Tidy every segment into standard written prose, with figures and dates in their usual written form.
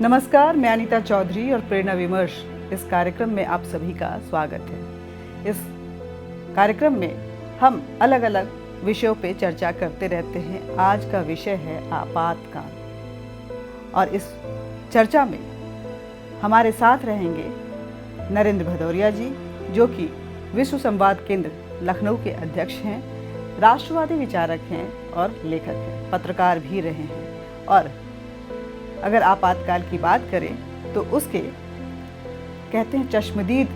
नमस्कार, मैं अनीता चौधरी और प्रेरणा विमर्श इस कार्यक्रम में आप सभी का स्वागत है। इस कार्यक्रम में हम अलग अलग विषयों पे चर्चा करते रहते हैं। आज का विषय है आपातकाल और इस चर्चा में हमारे साथ रहेंगे नरेंद्र भदौरिया जी, जो कि विश्व संवाद केंद्र लखनऊ के अध्यक्ष हैं, राष्ट्रवादी विचारक हैं और लेखक हैं, पत्रकार भी रहे हैं। और अगर आपातकाल की बात करें तो उसके कहते हैं चश्मदीद,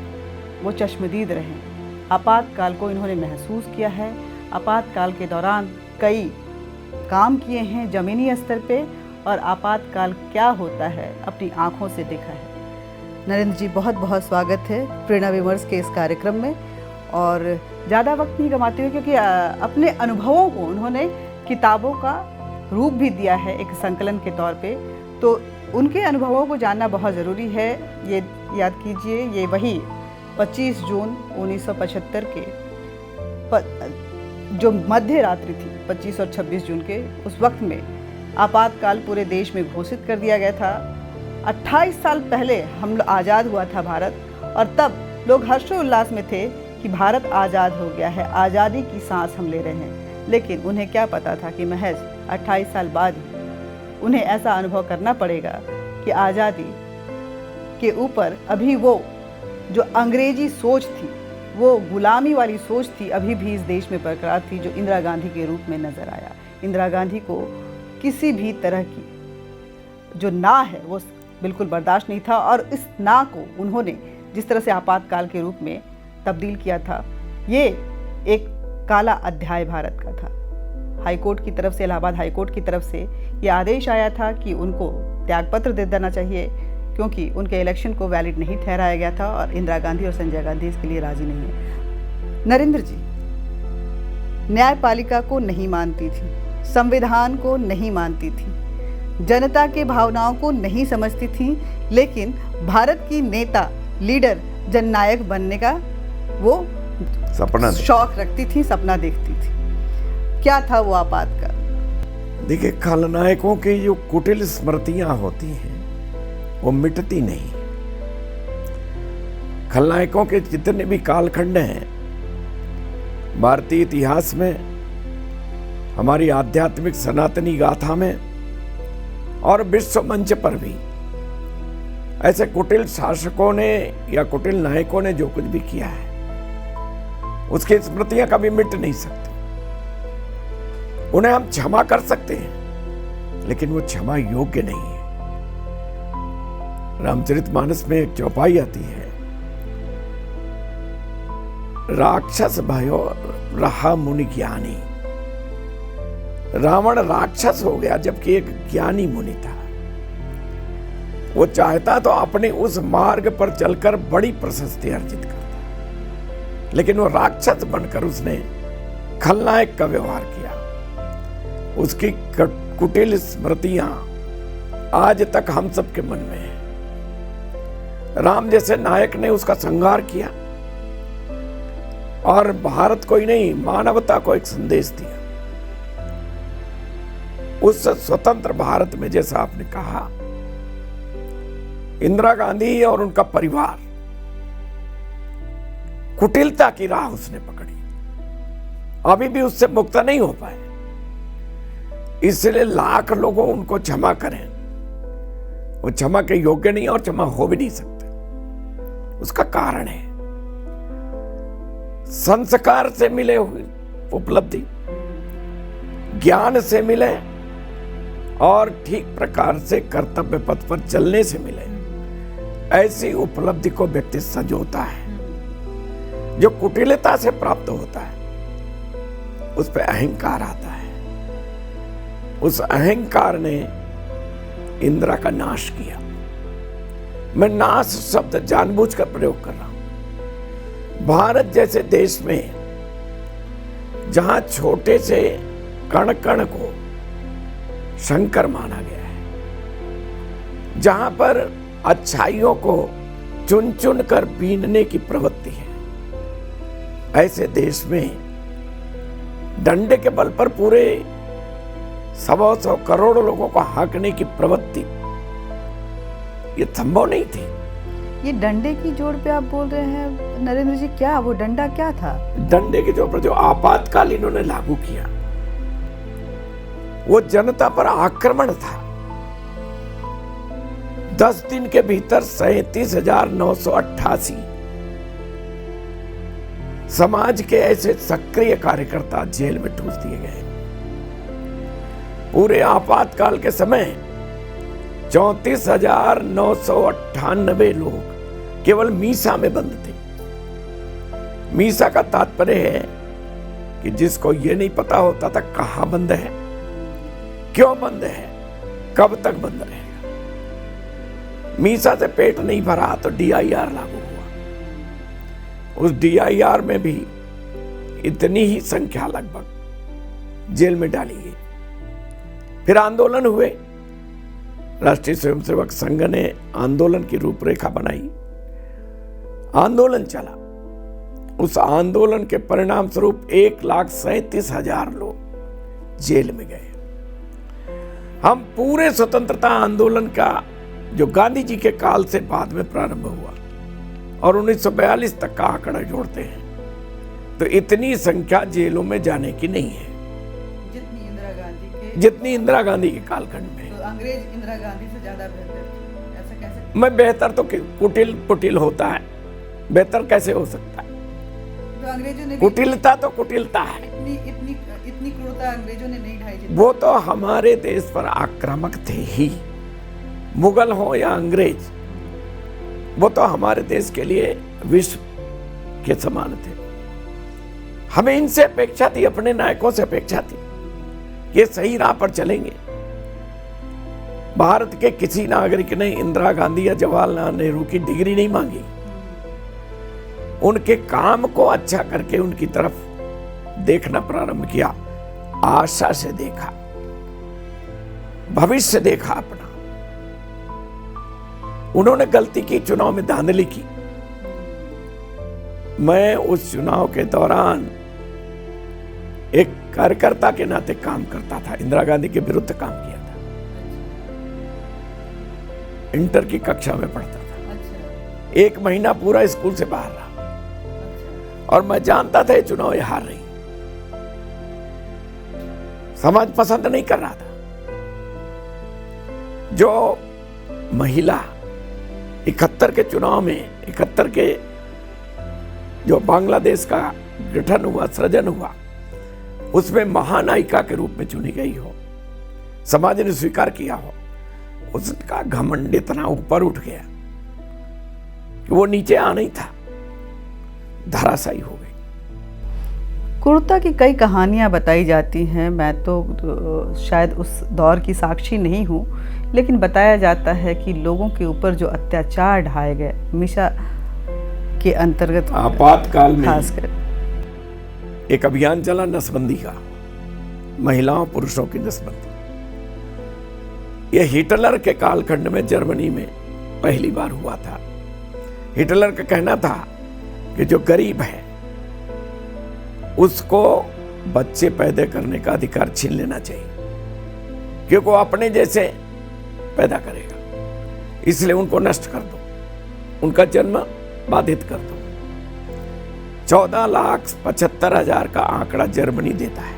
वो चश्मदीद रहे। आपातकाल को इन्होंने महसूस किया है, आपातकाल के दौरान कई काम किए हैं ज़मीनी स्तर पे, और आपातकाल क्या होता है अपनी आँखों से देखा है। नरेंद्र जी, बहुत बहुत स्वागत है प्रेरणा विमर्श के इस कार्यक्रम में। और ज़्यादा वक्त नहीं गंवाते हुए, क्योंकि अपने अनुभवों को उन्होंने किताबों का रूप भी दिया है एक संकलन के तौर पे, तो उनके अनुभवों को जानना बहुत ज़रूरी है। ये याद कीजिए, ये वही 25 जून 1975 के जो मध्य रात्रि थी, 25 और 26 जून के, उस वक्त में आपातकाल पूरे देश में घोषित कर दिया गया था। 28 साल पहले हम आज़ाद हुआ था भारत, और तब लोग हर्षोल्लास में थे कि भारत आज़ाद हो गया है, आज़ादी की सांस हम ले रहे हैं। लेकिन उन्हें क्या पता था कि महज 28 साल बाद उन्हें ऐसा अनुभव करना पड़ेगा कि आज़ादी के ऊपर अभी वो जो अंग्रेजी सोच थी, वो गुलामी वाली सोच थी, अभी भी इस देश में बरकरार थी, जो इंदिरा गांधी के रूप में नज़र आया। इंदिरा गांधी को किसी भी तरह की जो ना है वो बिल्कुल बर्दाश्त नहीं था, और इस ना को उन्होंने जिस तरह से आपातकाल के रूप में तब्दील किया था, ये एक काला अध्याय भारत का था। हाईकोर्ट की तरफ से, इलाहाबाद हाईकोर्ट की तरफ से ये आदेश आया था कि उनको त्यागपत्र दे देना चाहिए, क्योंकि उनके इलेक्शन को वैलिड नहीं ठहराया गया था, और इंदिरा गांधी और संजय गांधी इसके लिए राजी नहीं है। नरेंद्र जी, न्यायपालिका को नहीं मानती थी, संविधान को नहीं मानती थी, जनता के भावनाओं को नहीं समझती थी, लेकिन भारत की नेता, लीडर, जननायक बनने का वो सपना शौक रखती थी, सपना देखती थी। क्या था वो आपातकाल? देखिए, खलनायकों की जो कुटिल स्मृतियां होती हैं वो मिटती नहीं। खलनायकों के जितने भी कालखंड हैं भारतीय इतिहास में, हमारी आध्यात्मिक सनातनी गाथा में और विश्व मंच पर भी, ऐसे कुटिल शासकों ने या कुटिल नायकों ने जो कुछ भी किया है उसकी स्मृतियां कभी मिट नहीं सकती। उन्हें हम क्षमा कर सकते हैं, लेकिन वो क्षमा योग्य नहीं है। रामचरितमानस में एक चौपाई आती है, राक्षस भयो रहा मुनि ज्ञानी। रावण राक्षस हो गया जबकि एक ज्ञानी मुनि था। वो चाहता तो अपने उस मार्ग पर चलकर बड़ी प्रशस्ति अर्जित करता, लेकिन वो राक्षस बनकर उसने खलनायक का व्यवहार किया। उसकी कुटिल स्मृतियां आज तक हम सबके मन में है। राम जैसे नायक ने उसका संहार किया और भारत को ही नहीं, मानवता को एक संदेश दिया। उस स्वतंत्र भारत में, जैसा आपने कहा, इंदिरा गांधी और उनका परिवार कुटिलता की राह उसने पकड़ी, अभी भी उससे मुक्त नहीं हो पाए। इसलिए लाख लोगों उनको क्षमा करें, वो क्षमा के योग्य नहीं और क्षमा हो भी नहीं सकते। उसका कारण है संस्कार से मिले हुए उपलब्धि, ज्ञान से मिले और ठीक प्रकार से कर्तव्य पथ पर चलने से मिले। ऐसी उपलब्धि को व्यक्ति संजोता है। जो कुटिलता से प्राप्त होता है उस पर अहंकार आता है। उस अहंकार ने इंदिरा का नाश किया। मैं नाश शब्द जानबूझकर प्रयोग कर रहा हूं। भारत जैसे देश में जहां छोटे से कण कण को शंकर माना गया है, जहां पर अच्छाइयों को चुन चुन कर बीनने की प्रवृत्ति है, ऐसे देश में डंडे के बल पर पूरे 100 करोड़ लोगों को हाँकने की प्रवृत्ति, ये संभव नहीं थी। ये डंडे की जोड़ पे आप बोल रहे हैं नरेंद्र जी, क्या वो डंडा क्या था? डंडे के जोड़ पर जो आपातकाल इन्होंने लागू किया, वो जनता पर आक्रमण था। 10 दिन के भीतर 37,988 समाज के ऐसे सक्रिय कार्यकर्ता जेल में ठूस दिए गए। पूरे आपातकाल के समय 34,998 लोग केवल मीसा में बंद थे। मीसा का तात्पर्य है कि जिसको ये नहीं पता होता था कहां बंद है, क्यों बंद है, कब तक बंद रहेगा। मीसा से पेट नहीं भरा तो DIR लागू हुआ। उस DIR में भी इतनी ही संख्या लगभग जेल में डाली गई। फिर आंदोलन हुए। राष्ट्रीय स्वयंसेवक संघ ने आंदोलन की रूपरेखा बनाई, आंदोलन चला। उस आंदोलन के परिणाम स्वरूप 1,37,000 लोग जेल में गए। हम पूरे स्वतंत्रता आंदोलन का जो गांधी जी के काल से बाद में प्रारंभ हुआ और 1942 तक का आंकड़ा जोड़ते हैं तो इतनी संख्या जेलों में जाने की नहीं है जितनी इंदिरा गांधी के कालखंड में। तो अंग्रेज इंदिरा गांधी से ज्यादा बेहतर थे, ऐसा कैसे? मैं बेहतर तो कुटिल होता है, बेहतर कैसे हो सकता है? तो अंग्रेजों ने कुटिलता तो कुटिलता है। इतनी क्रूरता अंग्रेजों ने नहीं ढाई। वो तो हमारे देश पर आक्रामक थे ही, मुगल हो या अंग्रेज, वो तो हमारे देश के लिए विश्व के समान थे। हमें इनसे अपेक्षा थी, अपने नायकों से अपेक्षा थी कि सही राह पर चलेंगे। भारत के किसी नागरिक ने इंदिरा गांधी या जवाहरलाल नेहरू की डिग्री नहीं मांगी। उनके काम को अच्छा करके उनकी तरफ देखना प्रारंभ किया, आशा से देखा, भविष्य देखा अपना। उन्होंने गलती की, चुनाव में धांधली की। मैं उस चुनाव के दौरान एक कार्यकर्ता के नाते काम करता था, इंदिरा गांधी के विरुद्ध काम किया था। इंटर की कक्षा में पढ़ता था। 1 महीना पूरा स्कूल से बाहर रहा और मैं जानता था ये चुनाव ये हार रही। समाज पसंद नहीं कर रहा था। जो महिला 71 के चुनाव में, 71 के जो बांग्लादेश का गठन हुआ, सृजन हुआ, उसमें महानायिका के रूप में चुनी गई हो, समाज ने स्वीकार किया हो, उसका घमंड इतना ऊपर उठ गया कि वो नीचे आ नहीं था, धराशायी हो गई। क्रूरता की कई कहानियां बताई जाती हैं। मैं तो शायद उस दौर की साक्षी नहीं हूँ, लेकिन बताया जाता है कि लोगों के ऊपर जो अत्याचार ढाए गए मीसा के अंतर्गत, आपातकाल में खासकर एक अभियान चला नसबंदी का, महिलाओं पुरुषों की नसबंदी। यह हिटलर के कालखंड में जर्मनी में पहली बार हुआ था। हिटलर का कहना था कि जो गरीब है उसको बच्चे पैदा करने का अधिकार छीन लेना चाहिए, क्योंकि वो अपने जैसे पैदा करेगा, इसलिए उनको नष्ट कर दो, उनका जन्म बाधित कर दो। 14,75,000 का आंकड़ा जर्मनी देता है।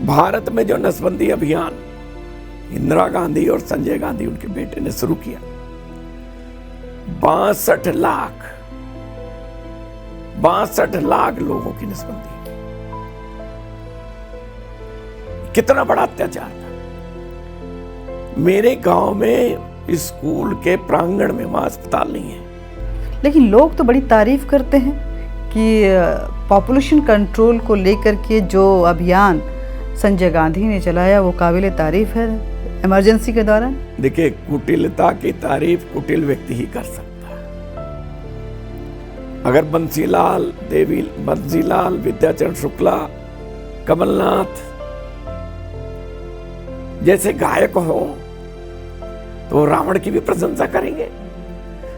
भारत में जो नसबंदी अभियान इंदिरा गांधी और संजय गांधी उनके बेटे ने शुरू किया, 62 लाख लोगों की नसबंदी। कितना बड़ा अत्याचार था। मेरे गांव में स्कूल के प्रांगण में वहां अस्पताल नहीं है, लेकिन लोग तो बड़ी तारीफ करते हैं कि पॉपुलेशन कंट्रोल को लेकर के जो अभियान संजय गांधी ने चलाया वो काबिले तारीफ है इमरजेंसी के दौरान। देखिए, कुटिलता की तारीफ कुटिल व्यक्ति ही कर सकता है। अगर बंसीलाल विद्याचरण शुक्ला, कमलनाथ जैसे गायक हो तो रावण की भी प्रशंसा करेंगे।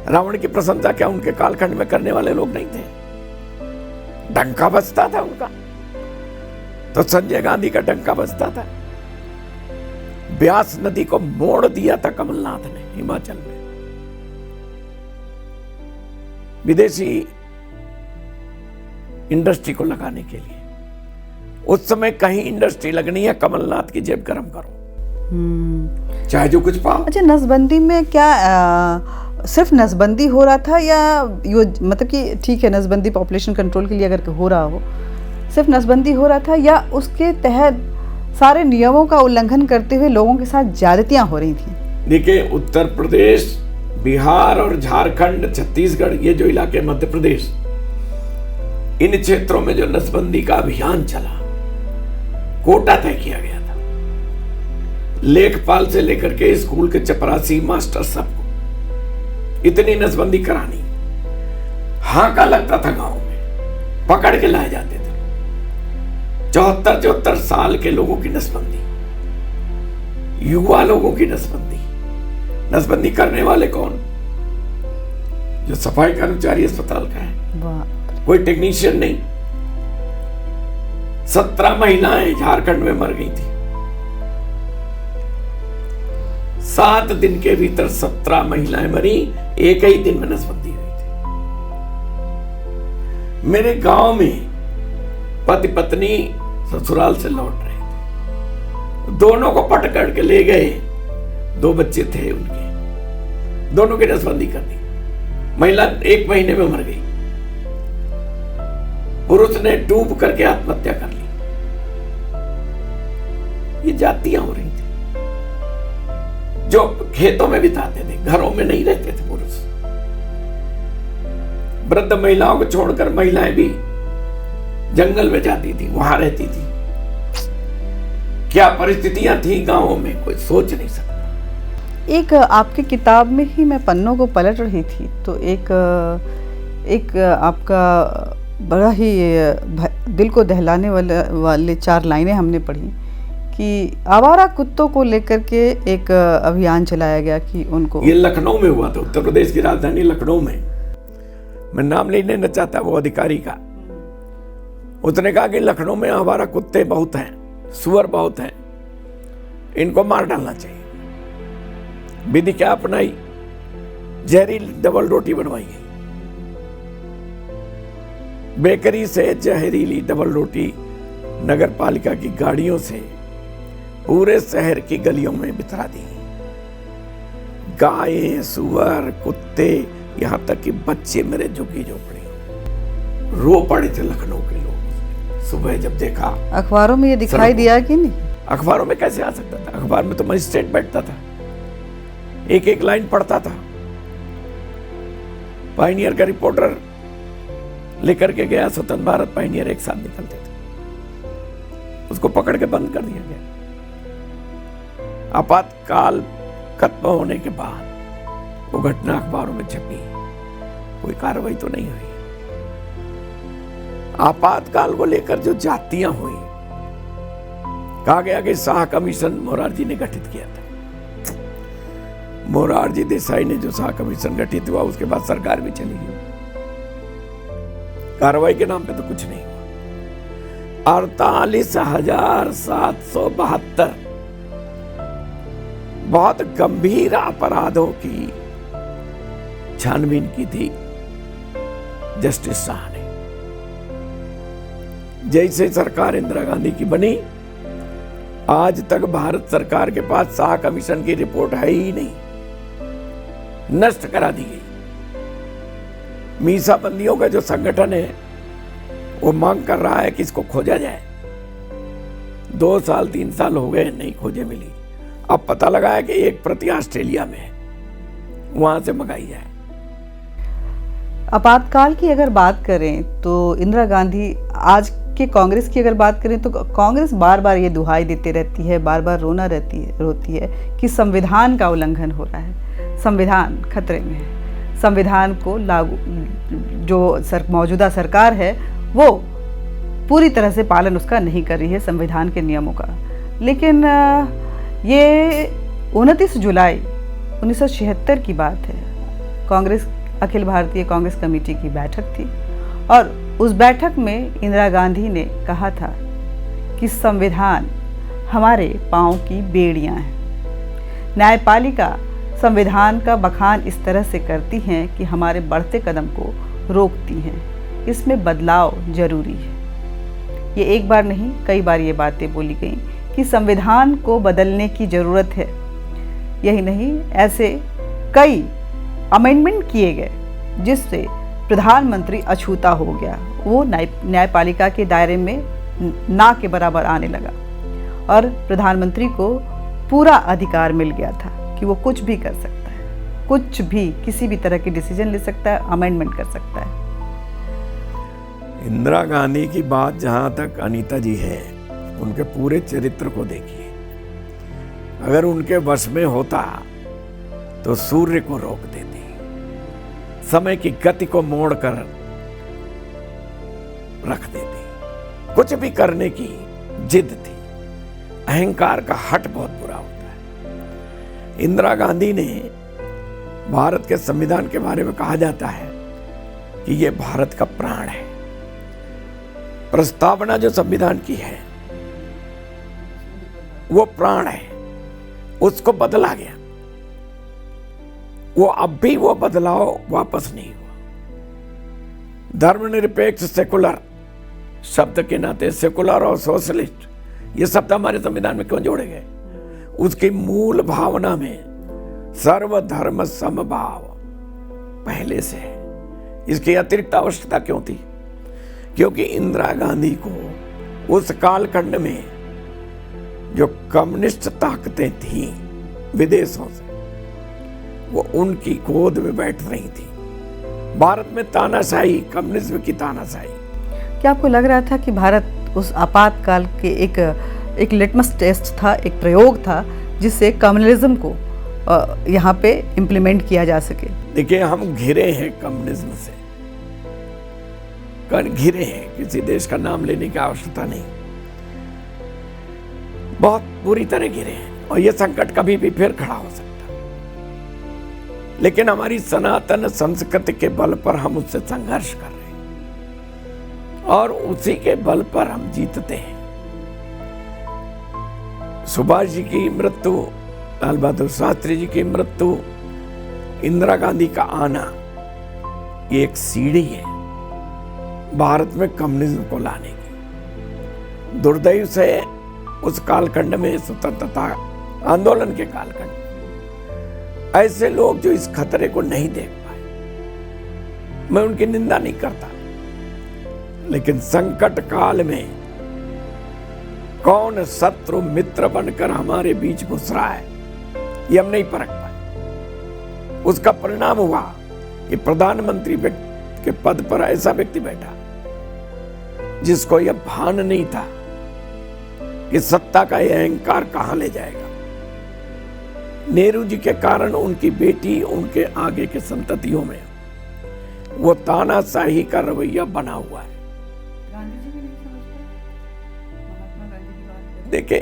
रावण की प्रशंसा क्या उनके कालखंड में करने वाले लोग नहीं थे? डंका बजता था उनका, तो संजय गांधी का डंका बजता था। ब्यास नदी को मोड़ दिया था कमलनाथ ने हिमाचल में। विदेशी इंडस्ट्री को लगाने के लिए उस समय कहीं इंडस्ट्री लगनी है, कमलनाथ की जेब गरम करो, चाहे जो कुछ पाओ। अच्छा, नसबंदी में क्या सिर्फ नसबंदी हो रहा था या यो मतलब कि ठीक है नसबंदी पॉपुलेशन कंट्रोल के लिए अगर हो रहा हो, सिर्फ नसबंदी हो रहा था या उसके तहत सारे नियमों का उल्लंघन करते हुए लोगों के साथ ज्यादतियां हो रही थी? देखिए, उत्तर प्रदेश, बिहार और झारखंड, छत्तीसगढ़, ये जो इलाके, मध्य प्रदेश, इन क्षेत्रों में जो नसबंदी का अभियान चला, कोटा तय किया गया था। लेखपाल से लेकर के स्कूल के चपरासी, मास्टर, सबको इतनी नसबंदी करानी, हाका लगता था गांव में, पकड़ के लाए जाते थे। 74 साल के लोगों की नसबंदी, युवा लोगों की नसबंदी। नसबंदी करने वाले कौन? जो सफाई कर्मचारी अस्पताल का है, कोई टेक्नीशियन नहीं। 17 महिलाएं झारखंड में मर गई थी। 7 दिन के भीतर 17 महिलाएं मरी, एक ही दिन में नसबंदी हुई थी। मेरे गांव में पति पत्नी ससुराल से लौट रहे थे, दोनों को पकड़ के ले गए। 2 बच्चे थे उनके, दोनों की नसबंदी कर दी। महिला 1 महीने में मर गई, पुरुष ने डूब करके आत्महत्या कर ली। ये जातियां हो रही थी। जो खेतों में बिताते थे, घरों में नहीं रहते थे पुरुष। वृद्ध महिलाओं को छोड़कर महिलाएं भी जंगल में जाती थी, वहां रहती थी। क्या परिस्थितियां थी गांवों में, कोई सोच नहीं सकता। एक आपकी किताब में ही मैं पन्नों को पलट रही थी तो एक आपका बड़ा ही दिल को दहलाने वाले 4 लाइनें हमने पढ़ी कि आवारा कुत्तों को लेकर के एक अभियान चलाया गया कि उनको। ये लखनऊ में हुआ था, उत्तर प्रदेश की राजधानी लखनऊ में। मैं नाम नहीं लेना चाहता वो अधिकारी का। उसने कहा कि लखनऊ में आवारा कुत्ते बहुत हैं, सुअर बहुत हैं, इनको मार डालना चाहिए। विधि क्या अपनाई? जहरीली डबल रोटी बनवाई गई। बेकरी से जहरीली डबल रोटी नगर पालिका की गाड़ियों से पूरे शहर की गलियों में बितरा दी। गायें, सुअर, कुत्ते, यहां तक कि बच्चे मेरे झुग्गी झोपड़ी रो पड़े थे लखनऊ के लोग। सुबह जब देखा, अखबारों में ये दिखाई दिया कि नहीं? अखबारों में कैसे आ सकता था? अखबार में तो मजिस्ट्रेट बैठता था, एक लाइन पढ़ता था। पायनियर का रिपोर्टर लेकर के गया, स्वतंत्र भारत, पायनियर एक साथ निकलते थे। उसको पकड़ के बंद कर दिया गया। आपातकाल खत्म होने के बाद वो घटना अखबारों में छपी, कोई कार्रवाई तो नहीं हुई। आपातकाल को लेकर जो जातियां हुई, कहा गया कि शाह कमीशन मोरारजी ने गठित किया था। मोरारजी देसाई ने जो शाह कमीशन गठित हुआ, उसके बाद सरकार भी चली गई। कार्रवाई के नाम पे तो कुछ नहीं हुआ। 48,772 बहुत गंभीर अपराधों की छानबीन की थी जस्टिस शाह ने। जैसे सरकार इंदिरा गांधी की बनी, आज तक भारत सरकार के पास शाह कमीशन की रिपोर्ट है ही नहीं, नष्ट करा दी गई। मीसाबंदियों का जो संगठन है वो मांग कर रहा है कि इसको खोजा जाए। 2 साल 3 साल हो गए, नहीं खोजे मिली। अब पता लगा है कि एक प्रति ऑस्ट्रेलिया में है, वहां से मंगाई जाए। आपातकाल की अगर बात करें तो इंदिरा गांधी, आज के कांग्रेस की अगर बात करें तो कांग्रेस बार बार ये दुहाई देती रहती है, बार बार रोती है कि संविधान का उल्लंघन हो रहा है, संविधान खतरे में है। संविधान को लागू, जो मौजूदा सरकार है वो पूरी तरह से पालन उसका नहीं कर रही है, संविधान के नियमों का। लेकिन ये 29 जुलाई 1976 की बात है। कांग्रेस, अखिल भारतीय कांग्रेस कमेटी की बैठक थी और उस बैठक में इंदिरा गांधी ने कहा था कि संविधान हमारे पांव की बेड़ियां हैं। न्यायपालिका संविधान का बखान इस तरह से करती हैं कि हमारे बढ़ते कदम को रोकती हैं। इसमें बदलाव जरूरी है। ये एक बार नहीं, कई बार ये बातें बोली गई कि संविधान को बदलने की ज़रूरत है। यही नहीं, ऐसे कई अमेंडमेंट किए गए जिससे प्रधानमंत्री अछूता हो गया। वो न्यायपालिका के दायरे में ना के बराबर आने लगा और प्रधानमंत्री को पूरा अधिकार मिल गया था कि वो कुछ भी कर सकता है, कुछ भी, किसी भी तरह की डिसीजन ले सकता है, अमेंडमेंट कर सकता है। इंदिरा गांधी की बात जहां तक अनीता जी है, उनके पूरे चरित्र को देखिए। अगर उनके वश में होता तो सूर्य को रोक देती, समय की गति को मोड़कर रख देती। कुछ भी करने की जिद थी। अहंकार का हट बहुत बुरा होता है। इंदिरा गांधी ने, भारत के संविधान के बारे में कहा जाता है कि यह भारत का प्राण है। प्रस्तावना जो संविधान की है वो प्राण है, उसको बदला गया। वो अब भी वो बदलाव वापस नहीं हुआ। धर्मनिरपेक्ष सेकुलर शब्द के नाते सेकुलर और सोशलिस्ट ये शब्द हमारे संविधान में क्यों जोड़े गए? उसकी मूल भावना में सर्वधर्म समभाव पहले से है। इसकी अतिरिक्त आवश्यकता क्यों थी? क्योंकि इंदिरा गांधी को उस कालखंड में जो कम्युनिस्ट ताकतें थीं विदेशों से, वो उनकी गोद में बैठ रही थी। भारत में तानाशाही, कम्युनिज्म की तानाशाही। क्या आपको लग रहा था कि भारत उस आपातकाल के एक लिटमस टेस्ट था, एक प्रयोग था जिससे कम्युनिज्म को यहाँ पे इम्प्लीमेंट किया जा सके? देखिए, हम घिरे हैं कम्युनिज्म से, घिरे हैं। किसी देश का नाम लेने की आवश्यकता नहीं, बहुत बुरी तरह घिरे हैं और यह संकट कभी भी फिर खड़ा हो सकता। लेकिन हमारी सनातन संस्कृति के बल पर हम उससे संघर्ष कर रहे हैं और उसी के बल पर हम जीतते हैं। सुभाष जी की मृत्यु, लाल बहादुर शास्त्री जी की मृत्यु, इंदिरा गांधी का आना, ये एक सीढ़ी है भारत में कम्युनिज्म को लाने की। दुर्दैव से उस कालखंड में, स्वतंत्रता आंदोलन के कालखंड, ऐसे लोग जो इस खतरे को नहीं देख पाए, मैं उनकी निंदा नहीं करता, लेकिन संकट काल में कौन शत्रु मित्र बनकर हमारे बीच घुस रहा है, ये हम नहीं परख पाए। उसका परिणाम हुआ कि प्रधानमंत्री के पद पर ऐसा व्यक्ति बैठा जिसको यह भान नहीं था कि सत्ता का यह अहंकार कहां ले जाएगा। नेहरू जी के कारण उनकी बेटी, उनके आगे के संततियों में वो तानाशाही का रवैया बना हुआ है। देखिए,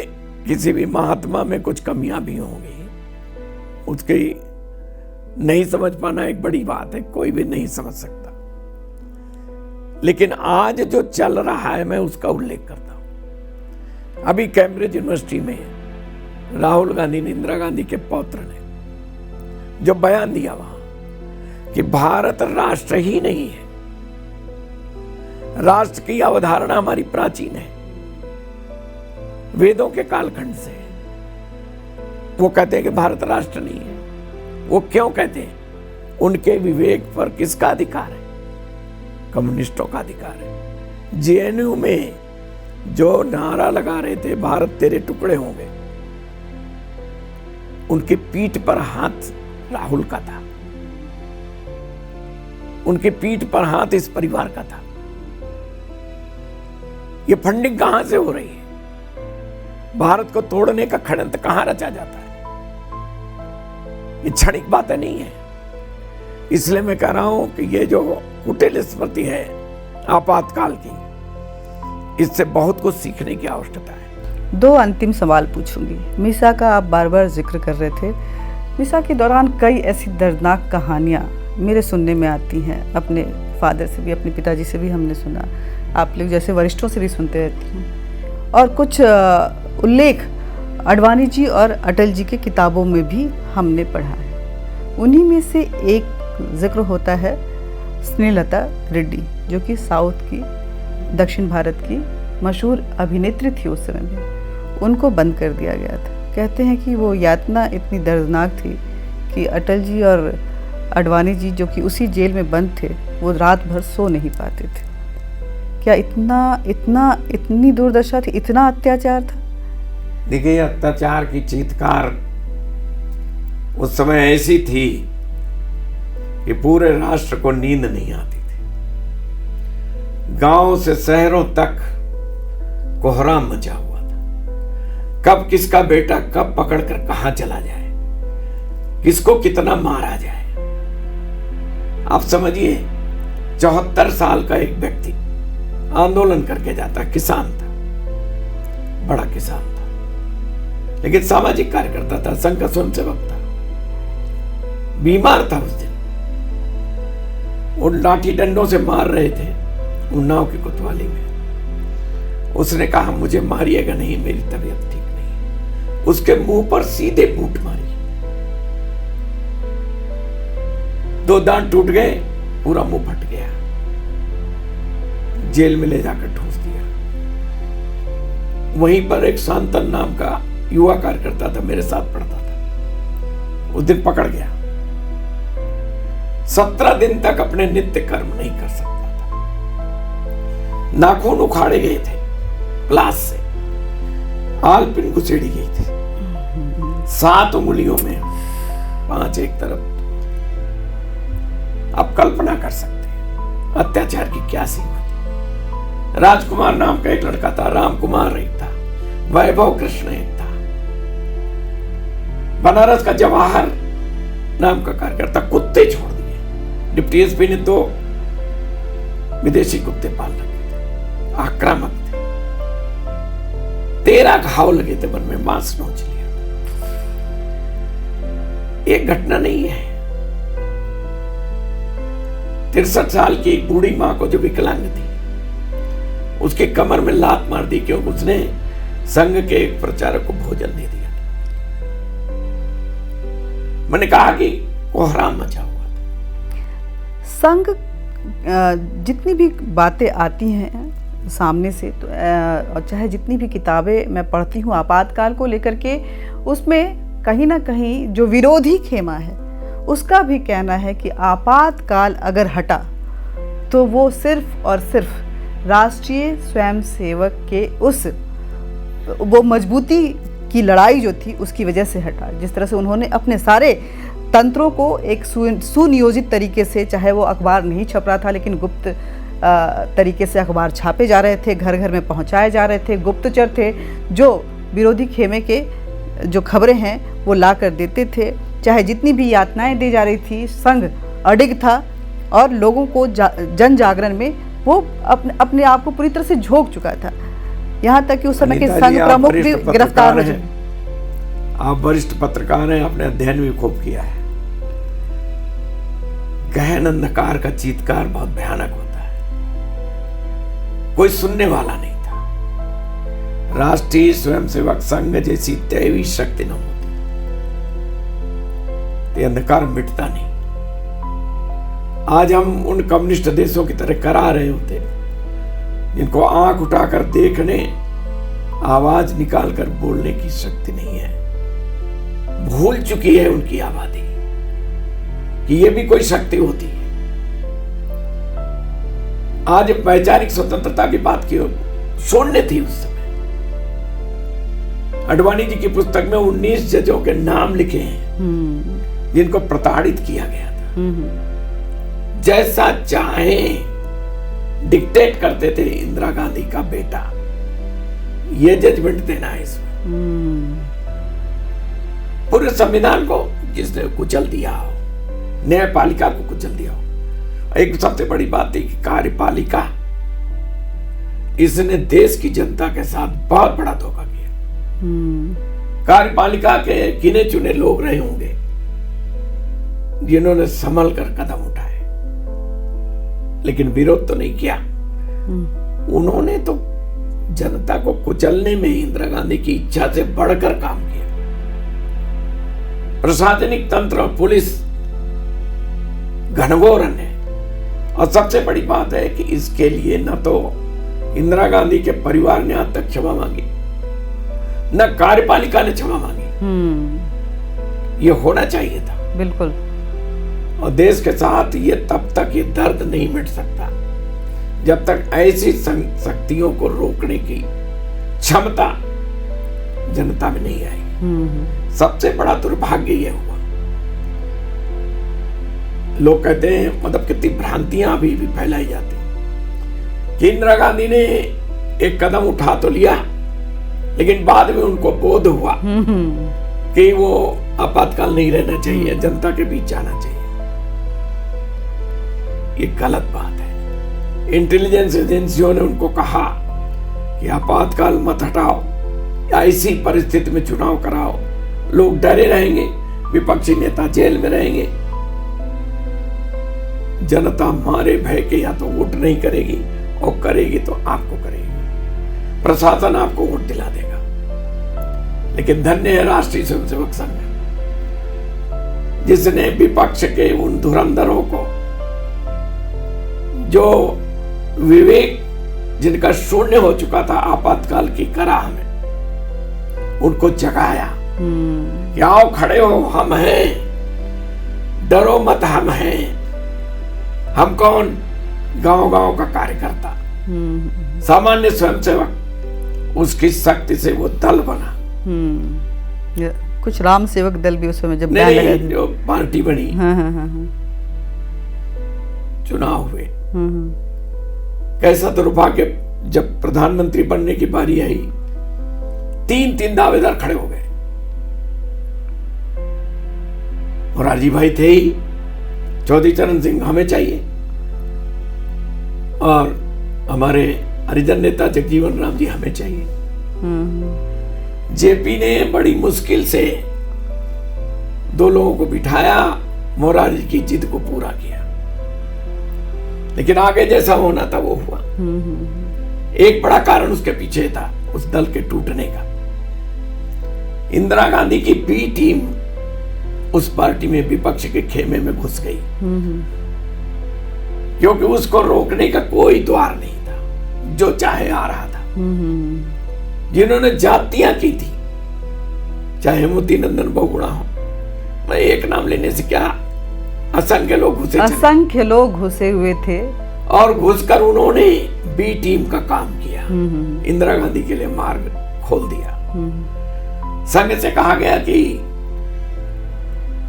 किसी भी महात्मा में कुछ कमियां भी होंगी, उसकी नहीं समझ पाना एक बड़ी बात है, कोई भी नहीं समझ सकता। लेकिन आज जो चल रहा है, मैं उसका उल्लेख करता हूं। अभी कैम्ब्रिज यूनिवर्सिटी में राहुल गांधी ने, इंदिरा गांधी के पौत्र ने जो बयान दिया वहां कि भारत राष्ट्र ही नहीं है, राष्ट्र की अवधारणा हमारी प्राचीन है, वेदों के कालखंड से। वो कहते हैं कि भारत राष्ट्र नहीं है। वो क्यों कहते हैं? उनके विवेक पर किसका अधिकार है? कम्युनिस्टों का अधिकार है। जेएनयू में जो नारा लगा रहे थे, भारत तेरे टुकड़े होंगे, उनकी पीठ पर हाथ राहुल का था, उनकी पीठ पर हाथ इस परिवार का था। ये फंडिंग कहां से हो रही है? भारत को तोड़ने का षड्यंत्र कहां रचा जाता है? ये क्षणिक बातें नहीं है। इसलिए मैं कह रहा हूं कि ये जो कुटिल स्मृति है आपातकाल की, इससे बहुत कुछ सीखने की आवश्यकता है। दो अंतिम सवाल पूछूंगी। मीसा का आप बार बार जिक्र कर रहे थे। मीसा के दौरान कई ऐसी दर्दनाक कहानियां मेरे सुनने में आती हैं, अपने फादर से भी, अपने पिताजी से भी हमने सुना, आप लोग जैसे वरिष्ठों से भी सुनते रहती हूँ। और कुछ उल्लेख आडवाणी जी और अटल जी के किताबों में भी हमने पढ़ा है। उन्हीं में से एक जिक्र होता है स्नेहलता रेड्डी, जो कि साउथ की, दक्षिण भारत की मशहूर अभिनेत्री थी उस समय में। उनको बंद कर दिया गया था। कहते हैं कि वो यातना इतनी दर्दनाक थी कि अटल जी और आडवाणी जी, जो कि उसी जेल में बंद थे, वो रात भर सो नहीं पाते थे। क्या इतनी दुर्दशा थी, इतना अत्याचार था? देखिए, अत्याचार की चीत्कार उस समय ऐसी थी कि पूरे राष्ट्र को नींद नहीं आती थी। गांव से शहरों तक कोहराम मचा हुआ था। कब किसका बेटा कब पकड़कर कहां चला जाए, किसको कितना मारा जाए। आप समझिए, 74 साल का एक व्यक्ति आंदोलन करके जाता, किसान था, बड़ा किसान था, लेकिन सामाजिक कार्यकर्ता था, संघ का स्वयंसेवक था, बीमार था। उस दिन वो लाठी डंडों से मार रहे थे उन्नाव की कोतवाली में। उसने कहा, मुझे मारिएगा नहीं, मेरी तबीयत ठीक नहीं। उसके मुंह पर सीधे बूट मारी, 2 दांत टूट गए, पूरा मुंह फट गया। जेल में ले जाकर ठूस दिया। वहीं पर एक शांतन नाम का युवा कार्यकर्ता था, मेरे साथ पढ़ता था, उस दिन पकड़ गया। 17 दिन तक अपने नित्य कर्म नहीं कर सकता था। नाखून उखाड़े गए थे प्लास से, आलपिन घुसेड़ी गई थी, 7 उंगलियों में 5 एक तरफ। आप कल्पना कर सकते हैं अत्याचार की क्या सीमा थी। राजकुमार नाम का एक लड़का था, राम कुमार एक था, वैभव कृष्ण एक था, बनारस का जवाहर नाम का कार्यकर्ता। कुत्ते छोड़ दिए, डिप्टी एसपी ने 2 विदेशी कुत्ते पाल रखे थे, आक्रामक थे। 13 घाव लगे थे, मन में मांस नोच लिया। एक घटना नहीं है। 63 साल की एक बूढ़ी मां को, जो विकलांग थी, उसके कमर में लात मार दी क्योंकि उसने संघ के एक प्रचारक को भोजन नहीं दिया। मैंने कहा कि कोहराम मचा हुआ था। संघ जितनी भी बातें आती हैं सामने से, तो चाहे जितनी भी किताबें मैं पढ़ती हूँ आपातकाल को लेकर के, उसमें कहीं ना कहीं जो विरोधी खेमा है उसका भी कहना है कि आपातकाल अगर हटा तो वो सिर्फ और सिर्फ राष्ट्रीय स्वयंसेवक के वो मजबूती की लड़ाई जो थी उसकी वजह से हटा। जिस तरह से उन्होंने अपने सारे तंत्रों को एक सुनियोजित तरीके से, चाहे वो अखबार नहीं छप रहा था लेकिन गुप्त तरीके से अखबार छापे जा रहे थे, घर घर में पहुंचाए जा रहे थे, गुप्तचर थे जो विरोधी खेमे के जो खबरें हैं वो ला कर देते थे। चाहे जितनी भी यातनाएं दी जा रही थी, संघ अडिग था और लोगों को जन जागरण में वो अपने आप को पूरी तरह से झोंक चुका था। यहाँ तक कि उस समय के संघ प्रमुख भी गिरफ्तार हो चुके। आप वरिष्ठ पत्रकार हैं, आपने अध्ययन भी खूब किया है। गहन अंधकार का चीत्कार बहुत भयानक होता है, कोई सुनने वाला नहीं था। राष्ट्रीय स्वयंसेवक संघ जैसी दैवी शक्ति न होती तो अंधकार मिटता नहीं। आज हम उन कम्युनिस्ट देशों की तरह करा रहे होते जिनको आंख उठाकर देखने, आवाज निकालकर बोलने की शक्ति नहीं है। भूल चुकी है उनकी आबादी कि ये भी कोई शक्ति होती है। आज वैचारिक स्वतंत्रता की बात की शून्य थी उस समय। आडवाणी जी की पुस्तक में 19 जजों के नाम लिखे हैं जिनको प्रताड़ित किया गया था। जैसा चाहे डिक्टेट करते थे इंदिरा गांधी का बेटा। ये जजमेंट देना है इसमें। पूरे संविधान को जिसने कुचल दिया हो, न्यायपालिका को कुचल दिया हो। एक सबसे बड़ी बात थी कि कार्यपालिका, इसने देश की जनता के साथ बहुत बड़ा धोखा किया। कार्यपालिका के गिने चुने लोग रहे होंगे जिन्होंने संभल कर कदम उठाए, लेकिन विरोध तो नहीं किया। उन्होंने तो जनता को कुचलने में इंदिरा गांधी की इच्छा से बढ़कर काम किया। प्रशासनिक तंत्र और पुलिस घनघोर है। और सबसे बड़ी बात है कि इसके लिए न तो इंदिरा गांधी के परिवार ने आज तक क्षमा मांगी, न कार्यपालिका ने क्षमा मांगी। ये होना चाहिए था, बिल्कुल। और देश के साथ ये तब तक ये दर्द नहीं मिट सकता जब तक ऐसी शक्तियों को रोकने की क्षमता जनता में नहीं आई। सबसे बड़ा दुर्भाग्य यह हुआ, लोग कहते हैं, मतलब कितनी भ्रांतियां अभी भी फैलाई जाती कि इंदिरा गांधी ने एक कदम उठा तो लिया, लेकिन बाद में उनको बोध हुआ कि वो आपातकाल नहीं रहना चाहिए, जनता के बीच जाना चाहिए। ये गलत बात है। इंटेलिजेंस एजेंसियों ने उनको कहा कि आपातकाल मत हटाओ, ऐसी परिस्थिति में चुनाव कराओ, लोग डरे रहेंगे, विपक्षी नेता जेल में रहेंगे, जनता मारे भय के या तो वोट नहीं करेगी, और करेगी तो आपको करेगी, प्रशासन आपको वोट दिला देगा। लेकिन धन्य है राष्ट्रीय स्वयंसेवक संघ, जिसने विपक्ष के उन धुरंधरों को, जो विवेक जिनका शून्य हो चुका था आपातकाल की कराह में, उनको जगाया कि आओ खड़े हो, हम हैं, डरो मत, हम हैं। हम कौन? गांव-गांव का कार्यकर्ता, सामान्य स्वयंसेवक, उसकी शक्ति से वो दल बना। कुछ राम सेवक दल भी उस समय जब नहीं, जो पार्टी बनी, चुनाव हुए। कैसा दुर्भाग्य, जब प्रधानमंत्री बनने की बारी आई, 3 दावेदार खड़े हो गए। मोरारजी भाई थे ही, चौधरी चरण सिंह हमें चाहिए, और हमारे हरिजन नेता जगजीवन राम जी हमें चाहिए। जेपी ने बड़ी मुश्किल से 2 लोगों को बिठाया, मोरारजी की जिद को पूरा किया, लेकिन आगे जैसा होना था वो हुआ। एक बड़ा कारण उसके पीछे था, उस दल के टूटने का। इंदिरा गांधी की बी टीम उस पार्टी में विपक्ष के खेमे में घुस गई, क्योंकि उसको रोकने का कोई द्वार नहीं था, जो चाहे आ रहा था। जिन्होंने जातियां की थी, चाहे मोती नंदन बहुगुणा हो, मैं एक नाम लेने से क्या, असंख्य लोग घुसे हुए थे, और घुसकर उन्होंने बी टीम का काम किया, इंदिरा गांधी के लिए मार्ग खोल दिया। संघ से कहा गया कि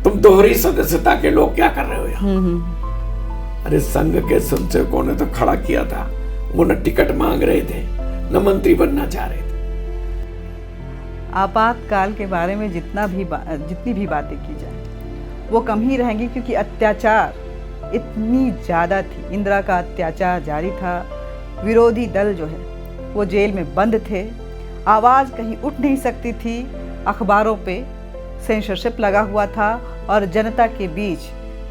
तुम दोहरी सदस्यता के लोग क्या कर रहे हो यहाँ? अरे संघ के स्वयंसेवकों ने तो खड़ा किया था, वो न टिकट मांग रहे थे, न मंत्री बनना चाह रहे थे। आपातकाल के बारे में जितनी भी बातें की जाए वो कम ही रहेंगी, क्योंकि अत्याचार इतनी ज़्यादा थी, इंदिरा का अत्याचार जारी था। विरोधी दल जो है वो जेल में बंद थे, आवाज़ कहीं उठ नहीं सकती थी, अखबारों पे सेंसरशिप लगा हुआ था, और जनता के बीच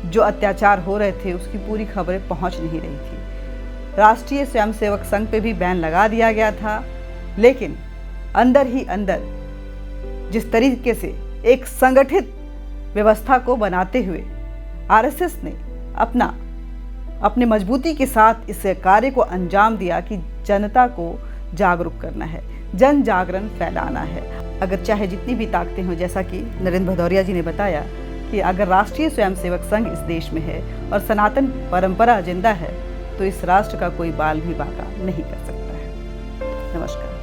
जो अत्याचार हो रहे थे उसकी पूरी खबरें पहुंच नहीं रही थी। राष्ट्रीय स्वयंसेवक संघ पे भी बैन लगा दिया गया था, लेकिन अंदर ही अंदर जिस तरीके से एक संगठित व्यवस्था को बनाते हुए आरएसएस ने अपने मजबूती के साथ इस कार्य को अंजाम दिया कि जनता को जागरूक करना है, जन जागरण फैलाना है। अगर चाहे जितनी भी ताकतें हों, जैसा कि नरेंद्र भदौरिया जी ने बताया कि अगर राष्ट्रीय स्वयंसेवक संघ इस देश में है और सनातन परंपरा जिंदा है, तो इस राष्ट्र का कोई बाल भी बांका नहीं कर सकता है। नमस्कार।